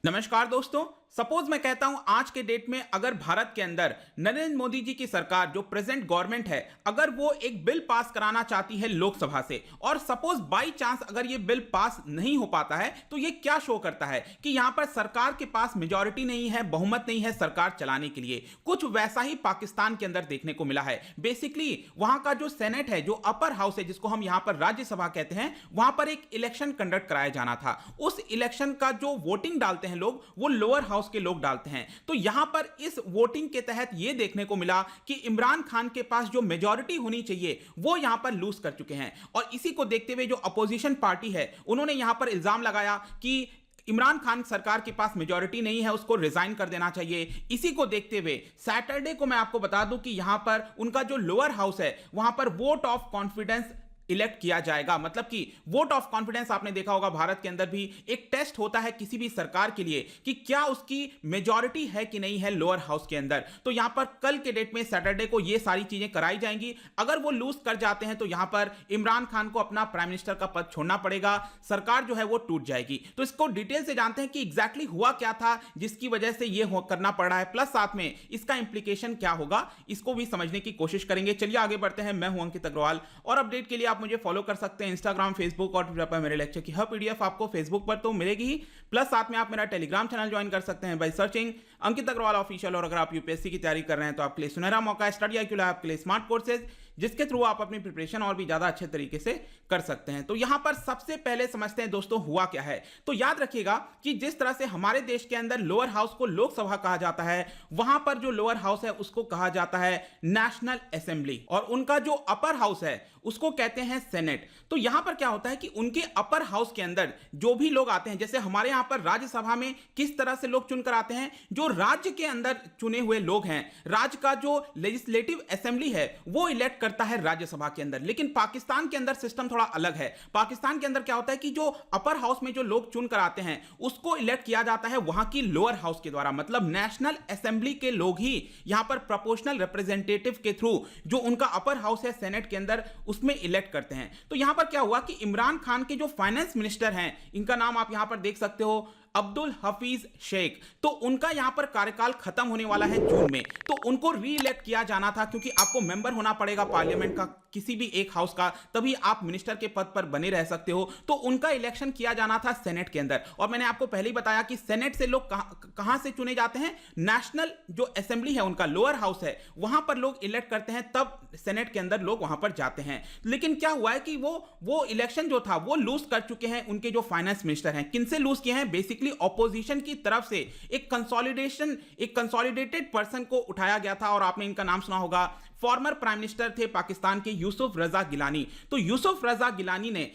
नमस्कार दोस्तों। सपोज मैं कहता हूं आज के डेट में अगर भारत के अंदर नरेंद्र मोदी जी की सरकार जो प्रेजेंट गवर्नमेंट है अगर वो एक बिल पास कराना चाहती है लोकसभा से और सपोज बाई चांस अगर ये बिल पास नहीं हो पाता है तो ये क्या शो करता है कि यहां पर सरकार के पास मेजॉरिटी नहीं है, बहुमत नहीं है सरकार चलाने के लिए। कुछ वैसा ही पाकिस्तान के अंदर देखने को मिला है। बेसिकली वहां का जो सेनेट है, जो अपर हाउस है जिसको हम यहां पर राज्यसभा कहते हैं, वहां पर एक इलेक्शन कंडक्ट कराया जाना था। उस इलेक्शन का जो वोटिंग डालते हैं लोग वो लोअर हाउस के लोग डालते हैं। तो यहां पर इस वोटिंग के तहत यह देखने को मिला कि इमरान खान के पास जो मेजॉरिटी होनी चाहिए वो यहां पर लूज कर चुके हैं। और इसी को देखते हुए जो अपोजिशन पार्टी है उन्होंने यहां पर इल्जाम लगाया कि इमरान खान सरकार के पास मेजॉरिटी नहीं है, उसको रिजाइन कर देना चाहिए। इसी को देखते हुए सैटरडे को मैं आपको बता दूं कि यहां पर उनका जो लोअर हाउस है वहां पर वोट ऑफ कॉन्फिडेंस इलेक्ट किया जाएगा। मतलब कि वोट ऑफ कॉन्फिडेंस आपने देखा होगा भारत के अंदर भी एक टेस्ट होता है किसी भी सरकार के लिए कि क्या उसकी मेजॉरिटी है कि नहीं है लोअर हाउस के अंदर। तो यहां पर कल के डेट में सैटरडे को ये सारी चीजें कराई जाएंगी। अगर वो लूज कर जाते हैं तो यहां पर इमरान खान को अपना प्राइम मिनिस्टर का पद छोड़ना पड़ेगा, सरकार जो है वो टूट जाएगी। तो इसको डिटेल से जानते हैं कि एग्जैक्टली हुआ क्या था जिसकी वजह से ये करना पड़ रहा है, प्लस साथ में इसका इंप्लीकेशन क्या होगा इसको भी समझने की कोशिश करेंगे। चलिए आगे बढ़ते हैं। मैं हूं अंकित अग्रवाल और अपडेट के लिए आप मुझे फॉलो कर सकते हैं इंस्टाग्राम, फेसबुक और ट्विटर पर। मेरे लेक्चर की हर पीडीएफ आपको फेसबुक पर तो मिलेगी ही, प्लस साथ में आप मेरा टेलीग्राम चैनल ज्वाइन कर सकते हैं by searching Ankit Agrawal official. और अगर आप यूपीएससी की तैयारी कर रहे हैं तो आपके लिए सुनहरा मौका है स्टडी IQ लैब के लिए स्मार्ट कोर्सेज, जिसके थ्रू आप अपनी प्रिपरेशन और भी ज्यादा अच्छे तरीके से कर सकते हैं। तो यहां पर सबसे पहले समझते हैं दोस्तों हुआ क्या है। तो याद रखिएगा कि जिस तरह से हमारे देश के अंदर लोअर हाउस को लोकसभा कहा जाता है, वहां पर जो लोअर हाउस है उसको कहा जाता है नेशनल असेंबली और उनका जो अपर हाउस है उसको कहते हैं सेनेट। तो यहां पर क्या होता है कि उनके अपर हाउस के अंदर जो भी लोग आते हैं, जैसे हमारे यहां पर राज्यसभा में किस तरह से लोग चुनकर आते हैं, जो राज्य के अंदर चुने हुए लोग हैं, राज्य का जो लेजिस्लेटिव असेंबली है वो इलेक्ट करता है राज्यसभा के अंदर। लेकिन पाकिस्तान के अंदर सिस्टम थोड़ा अलग है। पाकिस्तान के अंदर क्या होता है कि जो अपर हाउस में जो लोग चुनकर आते हैं उसको इलेक्ट किया जाता है वहां की लोअर हाउस के द्वारा। मतलब नेशनल असेंबली के लोग ही यहां पर प्रोपोर्शनल रिप्रेजेंटेटिव के थ्रू जो उनका अपर हाउस है सेनेट के अंदर उसमें इलेक्ट करते हैं। तो यहां पर क्या हुआ कि इमरान खान के जो फाइनेंस मिनिस्टर हैं, इनका नाम आप यहां पर देख सकते हो, अब्दुल हफीज शेख, तो उनका यहां पर कार्यकाल खत्म होने वाला है जून में। तो उनको री इलेक्ट किया जाना था क्योंकि आपको मेंबर होना पड़ेगा पार्लियामेंट का, किसी भी एक हाउस का, तभी आप मिनिस्टर के पद पर बने रह सकते हो। तो उनका इलेक्शन किया जाना था सेनेट के अंदर। और मैंने आपको पहले ही बताया कि सेनेट से लोग कहां से चुने जाते हैं, नेशनल जो असेंबली है उनका लोअर हाउस है वहां पर लोग इलेक्ट करते हैं, तब सेनेट के अंदर लोग वहां पर जाते हैं। लेकिन क्या हुआ है कि वो इलेक्शन जो था वो लूज कर चुके हैं उनके जो फाइनेंस मिनिस्टर हैं। किनसे लूज किए हैं? बेसिकली ऑपोजिशन की तरफ से एक कंसोलिडेटेड पर्सन को उठाया गया था और आपने इनका नाम सुना होगा। फॉर्मर प्राइम मिनिस्टर थे पाकिस्तान के यूसुफ रजा गिलानी। तो यूसुफ रजा गिलानी ने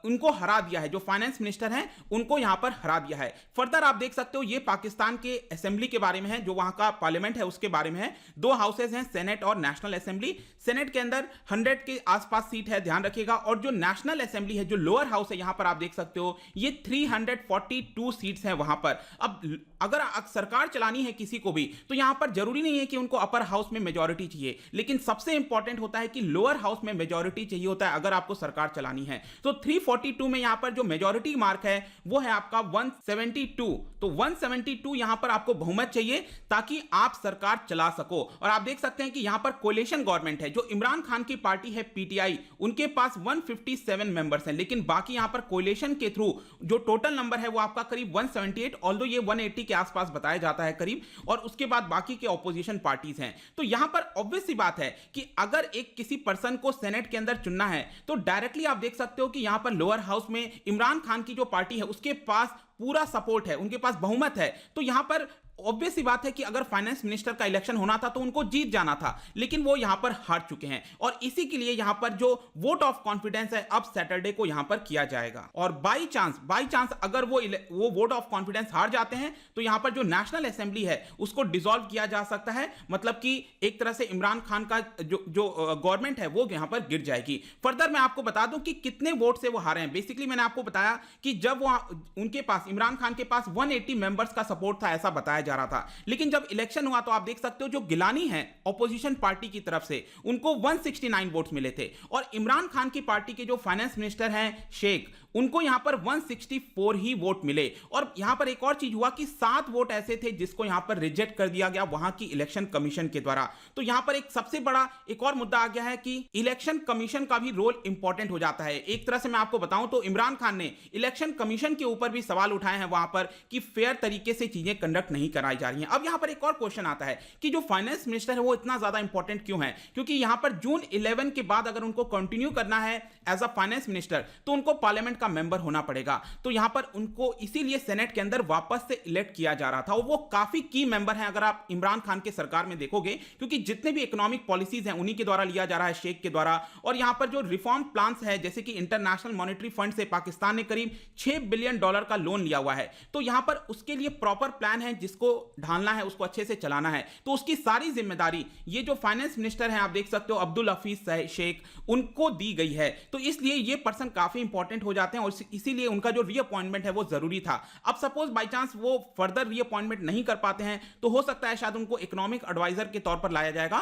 उनको हरा दिया है, जो फाइनेंस मिनिस्टर हैं उनको यहां पर हरा दिया है। फर्दर आप देख सकते हो ये पाकिस्तान के असेंबली के बारे में है, जो वहां का पार्लियामेंट है उसके बारे में है। दो हाउसेज हैं, सेनेट और नेशनल असेंबली। सेनेट के अंदर 100 के आसपास सीट है, ध्यान रखिएगा। और जो नेशनल असेंबली है, जो लोअर हाउस है, यहां पर आप देख सकते हो ये 342 सीट्स हैं वहां पर। अब अगर सरकार चलानी है किसी को भी तो यहां पर जरूरी नहीं है कि उनको अपर हाउस में मेजॉरिटी चाहिए, लेकिन सबसे इंपॉर्टेंट होता है कि लोअर हाउस में मेजॉरिटी चाहिए होता है अगर आपको सरकार चलानी है। तो 342 में यहां पर जो मेजॉरिटी मार्क है वो है आपका 172। तो 172 यहां पर आपको बहुमत चाहिए ताकि आप सरकार चला सको। और आप देख सकते हैं कि यहां पर कोलिशन गवर्नमेंट है, जो इमरान खान की पार्टी है PTI, उनके पास 157 मेंबर्स हैं, लेकिन बाकी यहां पर कोलिशन के थ्रू जो टोटल नंबर है वो आपका करीब 178, ऑल्दो ये 180 के आसपास बताया जाता है करीब। और उसके बाद बाकी के ऑपोजिशन पार्टीज हैं। तो यहां पर ऑब्वियस सी बात है कि अगर एक किसी पर्सन को सेनेट के अंदर चुनना है तो डायरेक्टली आप देख सकते हो कि यहां पर लोअर हाउस में इमरान खान की जो पार्टी है उसके पास पूरा सपोर्ट है, उनके पास बहुमत है। तो यहां पर ऑब्वियस सी बात है कि अगर फाइनेंस मिनिस्टर का इलेक्शन होना था तो उनको जीत जाना था, लेकिन वो यहां पर हार चुके हैं। और इसी के लिए यहां पर जो वोट ऑफ कॉन्फिडेंस है अब सैटरडे को यहां पर किया जाएगा। और बाई चांस अगर वो वोट ऑफ कॉन्फिडेंस हार जाते हैं तो यहां पर जो नेशनल असेंबली है उसको डिसॉल्व किया जा सकता है। मतलब कि एक तरह से इमरान खान का जो गवर्नमेंट है वो यहां पर गिर जाएगी। फर्दर मैं आपको बता दूं कि कितने वोट से वो हारे हैं। बेसिकली मैंने आपको बताया कि जब वो उनके पास इमरान खान के पास 180 मेंबर्स का सपोर्ट था ऐसा बताया जा रहा था, लेकिन जब इलेक्शन हुआ तो आप देख सकते हो जो गिलानी है ऑपोजिशन पार्टी की तरफ से उनको 169 वोट्स मिले थे। और इमरान खान की पार्टी के जो फाइनेंस मिनिस्टर हैं शेख, उनको यहां पर 164 ही वोट मिले। और यहां पर एक और चीज हुआ कि 7 वोट ऐसे थे जिसको यहां पर रिजेक्ट कर दिया गया वहां की इलेक्शन कमीशन के द्वारा। तो यहां पर एक सबसे बड़ा एक और मुद्दा आ गया है कि इलेक्शन कमीशन का भी रोल इंपॉर्टेंट हो जाता है। एक तरह से मैं आपको बताऊं तो इमरान खान ने इलेक्शन कमीशन के ऊपर भी सवाल उठाए हैं वहां पर कि फेयर तरीके से चीजें कंडक्ट नहीं कराई जा रही हैं। अब यहां पर एक और क्वेश्चन आता है कि जो फाइनेंस मिनिस्टर है वो इतना ज्यादा इंपॉर्टेंट क्यों है, क्योंकि यहां पर जून 11 के बाद अगर उनको कंटिन्यू करना है एज अ फाइनेंस मिनिस्टर तो उनको पार्लियामेंट का मेंबर होना पड़ेगा। तो यहां पर उनको इसीलिए सेनेट के अंदर वापस से इलेक्ट किया जा रहा था और वो काफी की मेंबर हैं अगर आप इमरान खान के सरकार में देखोगे, क्योंकि जितने भी इकोनॉमिक पॉलिसीज हैं उन्हीं के द्वारा लिया जा रहा है, शेख के द्वारा। और यहां पर जो रिफॉर्म प्लान्स है जैसे कि इंटरनेशनल मॉनेटरी फंड से पाकिस्तान ने करीब $6 बिलियन का लोन लिया हुआ है, तो यहां पर उसके लिए प्रॉपर प्लान है जिसको ढालना है, उसको अच्छे से चलाना है। तो उसकी सारी जिम्मेदारी ये जो फाइनेंस मिनिस्टर हैं आप देख सकते हो अब्दुल हफीज शेख, उनको दी गई है। तो इसलिए ये पर्सन काफी इंपॉर्टेंट हो जाते हैं और इसीलिए उनका जो रीअपॉइंटमेंट है वो जरूरी था। अब सपोज बाई चांस वो फर्दर रीअपॉइंटमेंट नहीं कर पाते हैं तो हो सकता है शायद उनको इकोनॉमिक एडवाइजर के तौर पर लाया जाएगा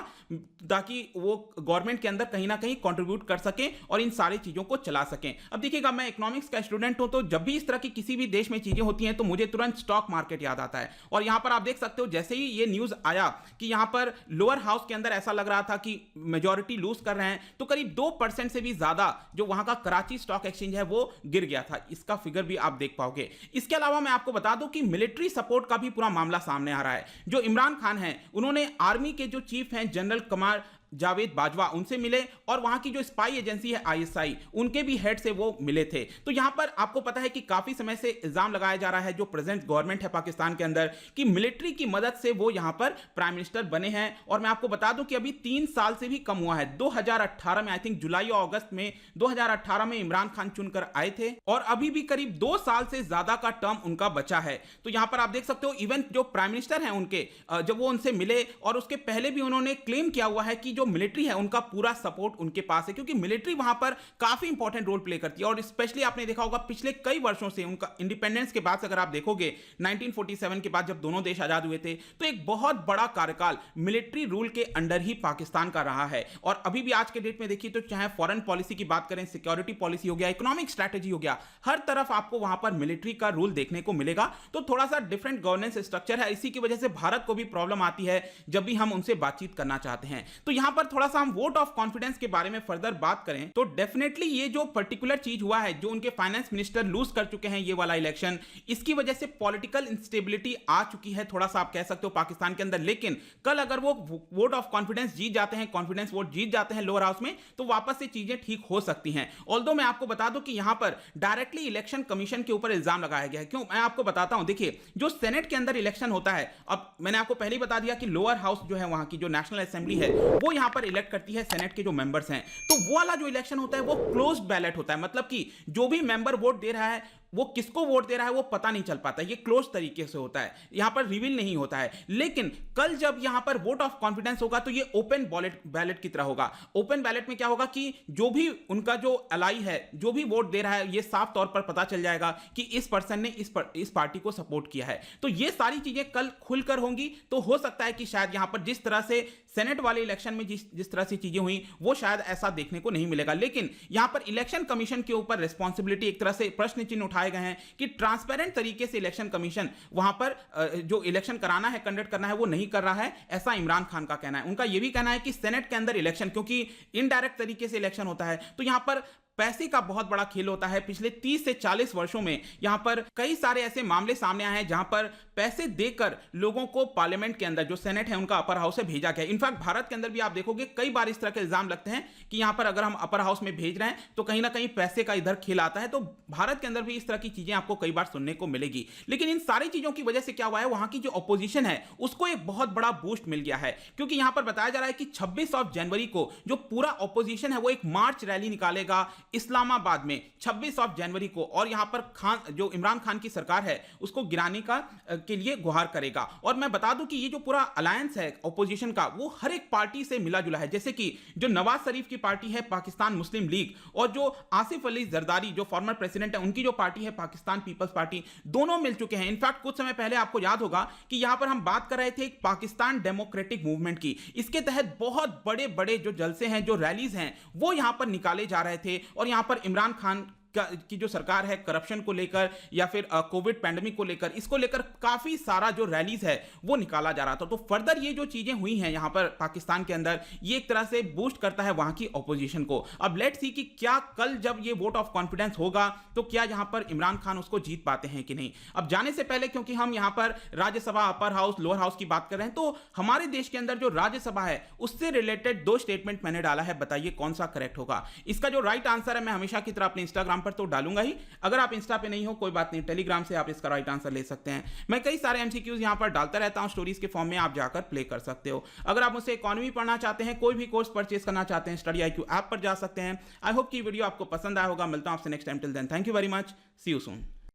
ताकि वो गवर्नमेंट के अंदर कहीं ना कहीं कंट्रीब्यूट कर सकें और इन सारी चीजों को चला सकें। अब देखिएगा, मैं इकोनॉमिक्स का स्टूडेंट हूं, तो जब भी इस तरह की किसी भी देश में चीजें होती हैं तो मुझे तुरंत स्टॉक मार्केट याद आता है। और यहां पर आप देख सकते हो जैसे ही ये न्यूज आया कि यहां पर लोअर हाउस के अंदर ऐसा लग रहा था कि मेजॉरिटी लूज कर रहे हैं, तो करीब 2% से भी ज्यादा जो वहां का कराची स्टॉक एक्सचेंज है वो गिर गया था। इसका फिगर भी आप देख पाओगे। इसके अलावा मैं आपको बता दूं कि मिलिट्री सपोर्ट का भी पूरा मामला सामने आ रहा है। जो इमरान खान हैं उन्होंने आर्मी के जो चीफ हैं जनरल कमार जावेद बाजवा, उनसे मिले और वहां की जो स्पाई एजेंसी है आईएसआई, उनके भी हेड से वो मिले थे। तो यहां पर आपको पता है कि काफी समय से इल्जाम लगाया जा रहा है जो प्रेजेंट गवर्नमेंट है पाकिस्तान के अंदर कि मिलिट्री की मदद से वो यहां पर प्राइम मिनिस्टर बने हैं। और मैं आपको बता दूं कि अभी 3 साल से भी कम हुआ है। 2018 में आई थिंक जुलाई और अगस्त में 2018 में इमरान खान चुनकर आए थे और अभी भी करीब 2 साल से ज्यादा का टर्म उनका बचा है। तो यहां पर आप देख सकते हो इवन जो प्राइम मिनिस्टर हैं उनके जब वो उनसे मिले और उसके पहले भी उन्होंने क्लेम किया हुआ है कि जो मिलिट्री है उनका पूरा सपोर्ट उनके पास है, क्योंकि मिलिट्री वहां पर काफी इंपॉर्टेंट रोल प्ले करती है। और स्पेशली आपने देखा होगा पिछले कई वर्षों से उनका इंडिपेंडेंस के बाद से अगर आप देखोगे 1947 के बाद जब दोनों देश आजाद हुए थे तो एक बहुत बड़ा कार्यकाल मिलिट्री रूल के अंडर ही पाकिस्तान का रहा है। और अभी भी आज के डेट में देखिए तो चाहे फॉरेन पॉलिसी की बात करें, सिक्योरिटी पॉलिसी हो गया, इकोनॉमिक स्ट्रैटेजी हो गया, हर तरफ आपको वहां पर मिलिट्री का रूल देखने को मिलेगा। तो थोड़ा सा डिफरेंट गवर्नेंस स्ट्रक्चर है। इसी की वजह से भारत को भी प्रॉब्लम आती है जब भी हम उनसे बातचीत करना चाहते हैं। तो यहां पर थोड़ा सा हम वोट ऑफ कॉन्फिडेंस के बारे में फर्दर बात करें तो डेफिनेटली ये जो पर्टिकुलर चीज हुआ है, जो उनके फाइनेंस मिनिस्टर लूज कर चुके हैं ये वाला इलेक्शन, इसकी वजह से पॉलिटिकल इंस्टेबिलिटी आ चुकी है थोड़ा सा आप कह सकते हो पाकिस्तान के अंदर। लेकिन कल अगर वो वोट ऑफ कॉन्फिडेंस जीत जाते हैं, कॉन्फिडेंस वोट जीत जाते हैं लोअर हाउस में, तो वापस से चीजें ठीक हो सकती हैं। ऑल्दो मैं आपको बता दूं कि यहां पर डायरेक्टली इलेक्शन कमीशन के ऊपर इल्जाम लगाया गया है। क्यों, मैं आपको बताता हूं। देखिए, जो सेनेट के अंदर इलेक्शन होता है, अब मैंने आपको पहले ही बता दिया कि लोअर हाउस जो है वहां की जो नेशनल असेंबली है वो यहां पर इलेक्ट करती है सेनेट के जो मेंबर्स हैं। तो वो वाला जो इलेक्शन होता है वो क्लोज्ड बैलेट होता है, मतलब कि जो भी मेंबर वोट दे रहा है वो किसको वोट दे रहा है वो पता नहीं चल पाता, ये क्लोज तरीके से होता है, यहां पर रिवील नहीं होता है। लेकिन कल जब यहां पर वोट ऑफ कॉन्फिडेंस होगा तो ये ओपन बैलेट की तरह होगा। ओपन बैलेट में क्या होगा कि जो भी उनका जो अलाई है, जो भी वोट दे रहा है, ये साफ तौर पर पता चल जाएगा कि इस पर्सन ने इस पार्टी को सपोर्ट किया है। तो ये सारी चीजें कल खुलकर होंगी। तो हो सकता है कि शायद यहां पर जिस तरह से सेनेट वाले इलेक्शन में जिस तरह से चीजें हुई वो शायद ऐसा देखने को नहीं मिलेगा। लेकिन यहां पर इलेक्शन कमीशन के ऊपर रिस्पॉन्सिबिलिटी, एक तरह से प्रश्न चिन्ह उठाए गए हैं कि ट्रांसपेरेंट तरीके से इलेक्शन कमीशन वहां पर जो इलेक्शन कराना है, कंडक्ट करना है, वो नहीं कर रहा है, ऐसा इमरान खान का कहना है। उनका यह भी कहना है कि सेनेट के अंदर इलेक्शन, क्योंकि इनडायरेक्ट तरीके से इलेक्शन होता है, तो यहां पर पैसे का बहुत बड़ा खेल होता है। पिछले 30 से 40 वर्षों में यहां पर कई सारे ऐसे मामले सामने आए हैं जहां पर पैसे देकर लोगों को पार्लियामेंट के अंदर, जो सेनेट है उनका अपर हाउस से भेजा गया। इनफैक्ट भारत के अंदर भी आप देखोगे कई बार इस तरह के इल्जाम लगते हैं कि यहां पर अगर हम अपर हाउस में भेज रहे हैं तो कहीं ना कहीं पैसे का इधर खेल आता है। तो भारत के अंदर भी इस तरह की चीजें आपको कई बार सुनने को मिलेगी। लेकिन इन सारी चीजों की वजह से क्या हुआ है, वहां की जो अपोजिशन है उसको एक बहुत बड़ा बूस्ट मिल गया है, क्योंकि यहां पर बताया जा रहा है कि 26 जनवरी को जो पूरा अपोजिशन है वो एक मार्च रैली निकालेगा इस्लामाबाद में 26 जनवरी को, और यहां पर जो इमरान खान की सरकार है उसको गिराने के लिए गुहार करेगा। और मैं बता दूं कि ये जो पूरा अलायंस है ऑपोजिशन का वो हर एक पार्टी से मिला जुला है, जैसे कि जो नवाज शरीफ की पार्टी है पाकिस्तान मुस्लिम लीग, और जो आसिफ अली जरदारी जो फॉर्मर प्रेसिडेंट है उनकी जो पार्टी है पाकिस्तान पीपल्स पार्टी, दोनों मिल चुके हैं। इनफैक्ट कुछ समय पहले आपको याद होगा कि यहां पर हम बात कर रहे थे पाकिस्तान डेमोक्रेटिक मूवमेंट की, इसके तहत बहुत बड़े बड़े जो जलसे हैं, जो रैलीज हैं, वो यहां पर निकाले जा रहे थे और यहां पर इमरान खान की जो सरकार है करप्शन को लेकर या फिर कोविड पैंडेमिक को लेकर, इसको लेकर काफी सारा जो रैलीज है वो निकाला जा रहा था। तो फर्दर ये जो चीजें हुई हैं यहां पर पाकिस्तान के अंदर, ये एक तरह से बूस्ट करता है वहां की ऑपोजिशन को। अब लेट्स सी कि क्या कल जब ये वोट ऑफ कॉन्फिडेंस होगा तो क्या यहां पर इमरान खान उसको जीत पाते हैं कि नहीं। अब जाने से पहले, क्योंकि हम यहां पर Rajya Sabha, upper house, lower house की बात कर रहे हैं, तो हमारे देश के अंदर जो राज्यसभा है उससे रिलेटेड 2 स्टेटमेंट मैंने डाला है, बताइए कौन सा करेक्ट होगा। इसका जो राइट आंसर है मैं हमेशा की तरह अपने इंस्टाग्राम पर तो डालूंगा ही, अगर आप इंस्टा पे नहीं हो कोई बात नहीं, टेलीग्राम से आप इसका राइट आंसर ले सकते हैं। मैं कई सारे एमसीक्यूज यहां पर डालता रहता हूं स्टोरीज के फॉर्म में, आप जाकर प्ले कर सकते हो। अगर आप मुझसे इकोनॉमी पढ़ना चाहते हैं, कोई भी कोर्स परचेज करना चाहते हैं, स्टडी IQ ऐप पर जा सकते हैं। आई होप कि वीडियो आपको पसंद आया होगा। मिलता हूं आपसे next time, till then thank you very much, see you soon.